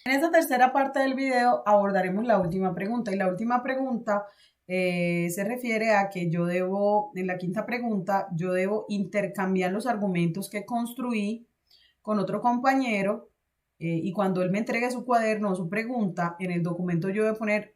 En esta tercera parte del video abordaremos la última pregunta y la última pregunta se refiere a que yo debo, en la quinta pregunta, yo debo intercambiar los argumentos que construí con otro compañero y cuando él me entregue su cuaderno o su pregunta, en el documento yo voy a poner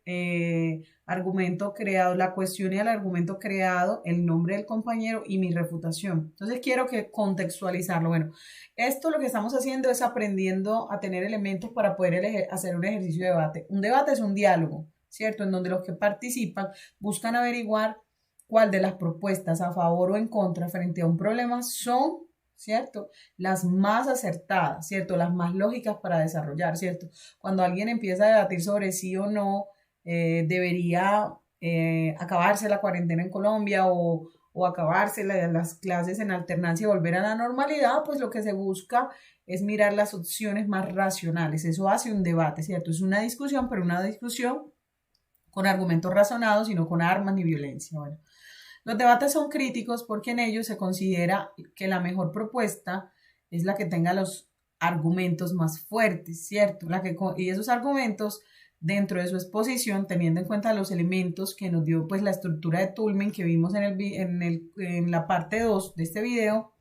argumento creado, la cuestión y el argumento creado, el nombre del compañero y mi refutación. Entonces quiero que contextualizarlo. Bueno, esto lo que estamos haciendo es aprendiendo a tener elementos para poder hacer un ejercicio de debate. Un debate es un diálogo, ¿cierto? En donde los que participan buscan averiguar cuál de las propuestas a favor o en contra frente a un problema son, ¿cierto? Las más acertadas, ¿cierto? Las más lógicas para desarrollar, ¿cierto? Cuando alguien empieza a debatir sobre sí o no debería acabarse la cuarentena en Colombia o acabarse las clases en alternancia y volver a la normalidad, pues lo que se busca es mirar las opciones más racionales. Eso hace un debate, ¿cierto? Es una discusión, pero una discusión con argumentos razonados y no con armas ni violencia. Bueno, los debates son críticos porque en ellos se considera que la mejor propuesta es la que tenga los argumentos más fuertes, ¿cierto? Y esos argumentos dentro de su exposición, teniendo en cuenta los elementos que nos dio pues la estructura de Tullman que vimos en la parte 2 de este video,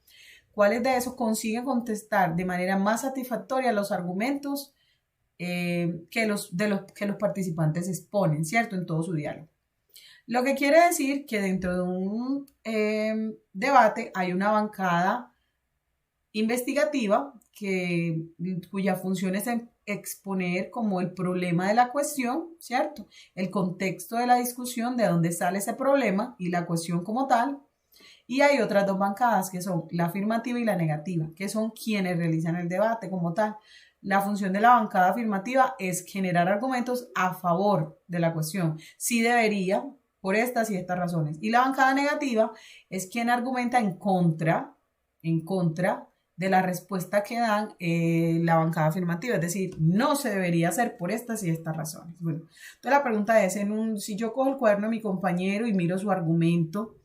cuáles de esos consiguen contestar de manera más satisfactoria los argumentos que los participantes exponen, ¿cierto? En todo su diálogo. Lo que quiere decir que dentro de un debate hay una bancada investigativa cuya función es exponer como el problema de la cuestión, ¿cierto? El contexto de la discusión, de dónde sale ese problema y la cuestión como tal. Y hay otras dos bancadas que son la afirmativa y la negativa, que son quienes realizan el debate como tal. La función de la bancada afirmativa es generar argumentos a favor de la cuestión. Sí debería, por estas y estas razones. Y la bancada negativa es quien argumenta en contra de la respuesta que dan la bancada afirmativa, es decir, no se debería hacer por estas y estas razones. Bueno, entonces la pregunta es, si yo cojo el cuaderno de mi compañero y miro su argumento,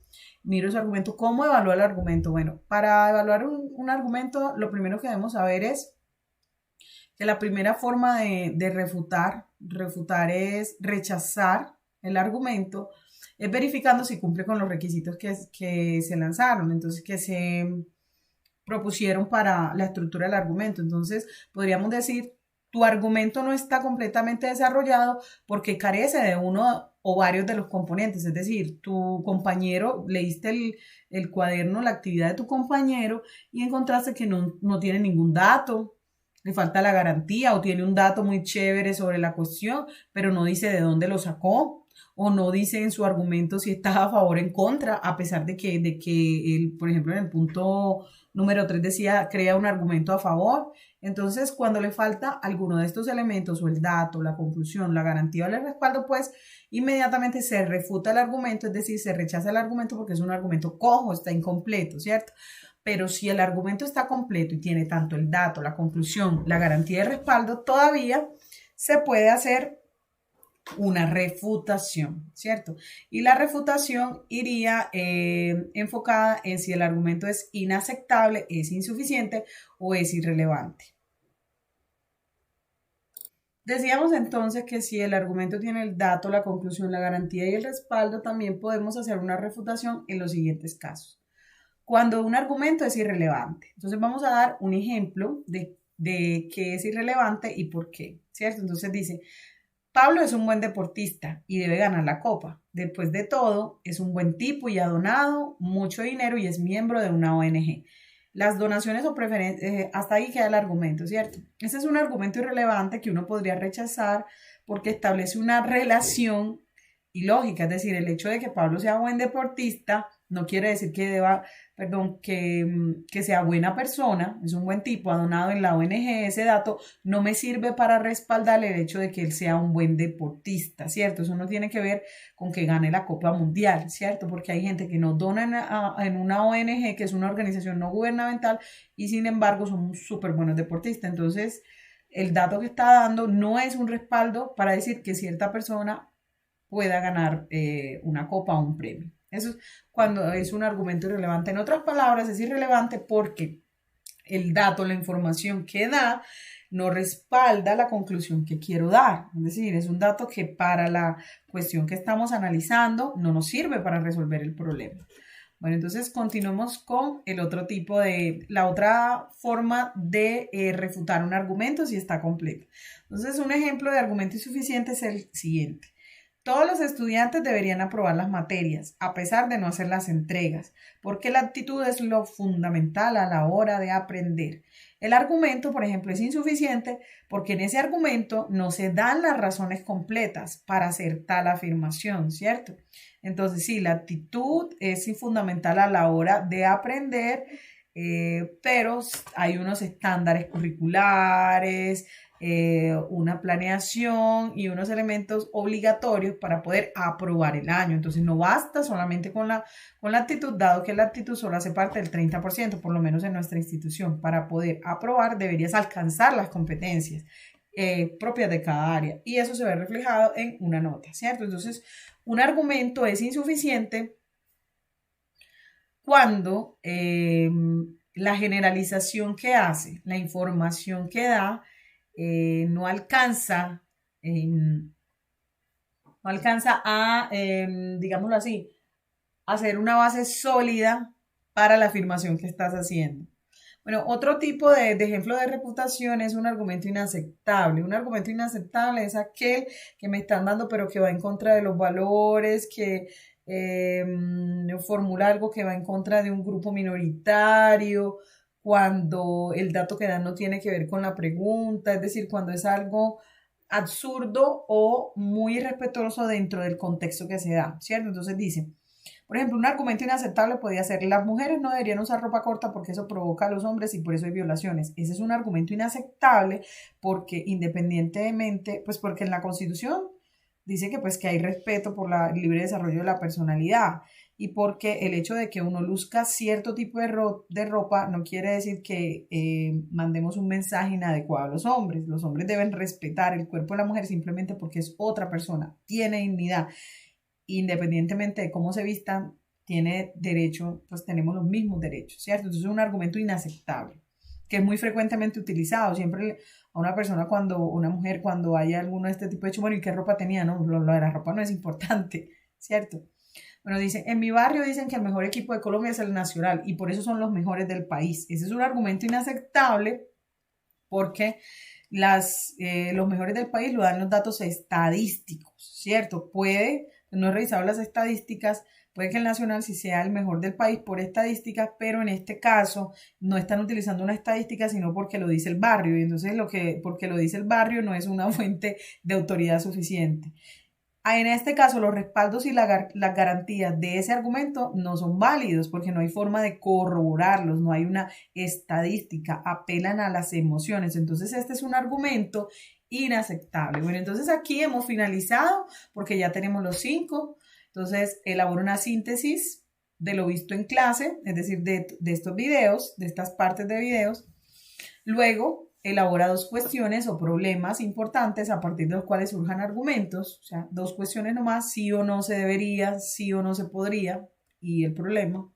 ¿cómo evaluar el argumento? Bueno, para evaluar un argumento, lo primero que debemos saber es que la primera forma de refutar es rechazar el argumento, es verificando si cumple con los requisitos que se lanzaron, entonces que se propusieron para la estructura del argumento. Entonces, podríamos decir, tu argumento no está completamente desarrollado porque carece de uno o varios de los componentes, es decir, tu compañero, leíste el cuaderno, la actividad de tu compañero y encontraste que no tiene ningún dato, le falta la garantía o tiene un dato muy chévere sobre la cuestión, pero no dice de dónde lo sacó o no dice en su argumento si está a favor o en contra, a pesar de que él, por ejemplo, en el punto número 3 decía, crea un argumento a favor. Entonces, cuando le falta alguno de estos elementos o el dato, la conclusión, la garantía o el respaldo, pues inmediatamente se refuta el argumento, es decir, se rechaza el argumento porque es un argumento cojo, está incompleto, ¿cierto? Pero si el argumento está completo y tiene tanto el dato, la conclusión, la garantía de respaldo, todavía se puede hacer una refutación, ¿cierto? Y la refutación iría enfocada en si el argumento es inaceptable, es insuficiente o es irrelevante. Decíamos entonces que si el argumento tiene el dato, la conclusión, la garantía y el respaldo, también podemos hacer una refutación en los siguientes casos. Cuando un argumento es irrelevante. Entonces vamos a dar un ejemplo de qué es irrelevante y por qué, ¿cierto? Entonces dice, Pablo es un buen deportista y debe ganar la copa. Después de todo, es un buen tipo y ha donado mucho dinero y es miembro de una ONG. Las donaciones o preferencias, hasta ahí queda el argumento, ¿cierto? Ese es un argumento irrelevante que uno podría rechazar porque establece una relación ilógica, es decir, el hecho de que Pablo sea buen deportista no quiere decir que que sea buena persona, es un buen tipo, ha donado en la ONG, ese dato no me sirve para respaldar el hecho de que él sea un buen deportista, ¿cierto? Eso no tiene que ver con que gane la Copa Mundial, ¿cierto? Porque hay gente que no dona en una ONG, que es una organización no gubernamental, y sin embargo son súper buenos deportistas. Entonces, el dato que está dando no es un respaldo para decir que cierta persona pueda ganar una copa o un premio. Eso es cuando es un argumento irrelevante. En otras palabras, es irrelevante porque el dato, la información que da, no respalda la conclusión que quiero dar. Es decir, es un dato que para la cuestión que estamos analizando no nos sirve para resolver el problema. Bueno, entonces continuemos con el otro tipo la otra forma de refutar un argumento si está completo. Entonces, un ejemplo de argumento insuficiente es el siguiente. Todos los estudiantes deberían aprobar las materias, a pesar de no hacer las entregas, porque la actitud es lo fundamental a la hora de aprender. El argumento, por ejemplo, es insuficiente porque en ese argumento no se dan las razones completas para hacer tal afirmación, ¿cierto? Entonces, sí, la actitud es fundamental a la hora de aprender, pero hay unos estándares curriculares, una planeación y unos elementos obligatorios para poder aprobar el año. Entonces no basta solamente con la actitud, dado que la actitud solo hace parte del 30%, por lo menos en nuestra institución. Para poder aprobar deberías alcanzar las competencias propias de cada área y eso se ve reflejado en una nota, ¿cierto? Entonces un argumento es insuficiente cuando la generalización que hace, la información que da, no alcanza a, digámoslo así, hacer una base sólida para la afirmación que estás haciendo. Bueno, otro tipo de ejemplo de reputación es un argumento inaceptable. Un argumento inaceptable es aquel que me están dando pero que va en contra de los valores, que formula algo que va en contra de un grupo minoritario, cuando el dato que dan no tiene que ver con la pregunta, es decir, cuando es algo absurdo o muy irrespetuoso dentro del contexto que se da, ¿cierto? Entonces dice, por ejemplo, un argumento inaceptable podría ser, las mujeres no deberían usar ropa corta porque eso provoca a los hombres y por eso hay violaciones. Ese es un argumento inaceptable porque independientemente, pues porque en la Constitución dice que pues que hay respeto por el libre desarrollo de la personalidad y porque el hecho de que uno luzca cierto tipo de ropa no quiere decir que mandemos un mensaje inadecuado a los hombres. Los hombres deben respetar el cuerpo de la mujer simplemente porque es otra persona, tiene dignidad. Independientemente de cómo se vistan, tiene derecho, pues tenemos los mismos derechos, ¿cierto? Entonces es un argumento inaceptable, que es muy frecuentemente utilizado. Siempre a una mujer, cuando haya alguno de este tipo de hecho, bueno, ¿y qué ropa tenía? No, lo de la ropa no es importante, ¿cierto? Bueno, dice, en mi barrio dicen que el mejor equipo de Colombia es el Nacional y por eso son los mejores del país. Ese es un argumento inaceptable porque los mejores del país lo dan los datos estadísticos, ¿cierto? No he revisado las estadísticas, puede que el Nacional sí sea el mejor del país por estadísticas, pero en este caso no están utilizando una estadística, sino porque lo dice el barrio, y entonces porque lo dice el barrio no es una fuente de autoridad suficiente. En este caso, los respaldos y las garantías de ese argumento no son válidos porque no hay forma de corroborarlos, no hay una estadística, apelan a las emociones. Entonces, este es un argumento inaceptable. Bueno, entonces aquí hemos finalizado porque ya tenemos los 5. Entonces, elaboro una síntesis de lo visto en clase, es decir, de estos videos, de estas partes de videos. Luego, elabora 2 cuestiones o problemas importantes a partir de los cuales surjan argumentos, o sea, 2 cuestiones nomás, sí o no se debería, sí o no se podría, y el problema.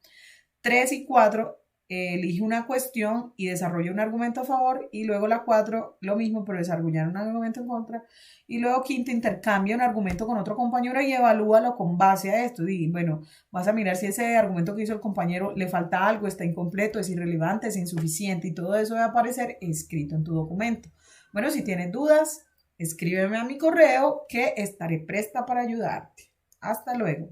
3 y 4, elige una cuestión y desarrolla un argumento a favor, y luego la 4, lo mismo, pero desarrollar un argumento en contra, y luego 5, intercambia un argumento con otro compañero y evalúalo con base a esto, y bueno, vas a mirar si ese argumento que hizo el compañero le falta algo, está incompleto, es irrelevante, es insuficiente, y todo eso va a aparecer escrito en tu documento. Bueno, si tienes dudas, escríbeme a mi correo que estaré presta para ayudarte. Hasta luego.